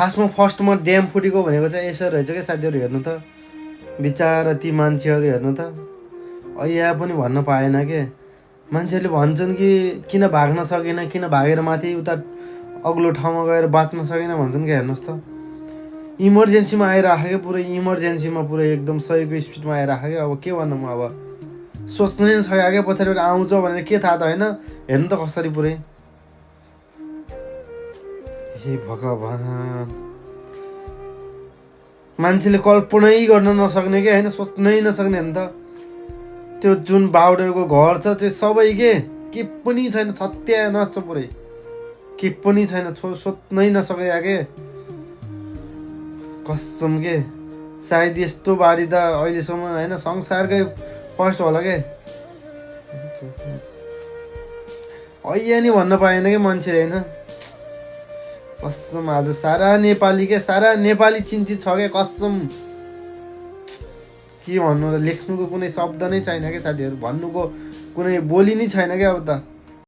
खासमा फर्स्टमा ड्याम फुटेको भनेको चाहिँ यसो रहेछ क्या साथीहरू। हेर्नु त बिचारा ती मान्छेहरू हेर्नु त यहाँ पनि भन्न पाएन के। मान्छेहरूले भन्छन् कि किन भाग्न सकेन, किन भागेर माथि उता अग्लो ठाउँमा गएर बाँच्न सकेन भन्छन् क्या। हेर्नुहोस् त इमर्जेन्सीमा आइराख्यो क्या, पुरै इमर्जेन्सीमा पुरै एकदम 100को स्पिडमा आइराख्यो क्या। अब के भन्नु म, अब सोच्नै सकेको क्या पछाडिबाट आउँछ भनेर, के थाहा त होइन। हेर्नु त कसरी पुरै, हे भगवान्, मान्छेले कल्पनै गर्न नसक्ने क्या होइन, सोच्नै नसक्ने। हेर्नु त त्यो जुन बाउडरको घर छ त्यो सबै के पनि छैन, सत्यानाश छ पुरै, के पनि छैन, सोच्नै नसकेका के कसम के। सायद यस्तो बाढी त अहिलेसम्म होइन संसारकै फर्स्ट होला के। नि भन्न पाएन कि मान्छेले होइन, कसम। आज सारा नेपाली के, सारा नेपाली चिन्तित छ क्या कसम। के भन्नु र, लेख्नुको कुनै शब्द नै छैन क्या साथीहरू, भन्नुको कुनै बोली नै छैन क्या अब त।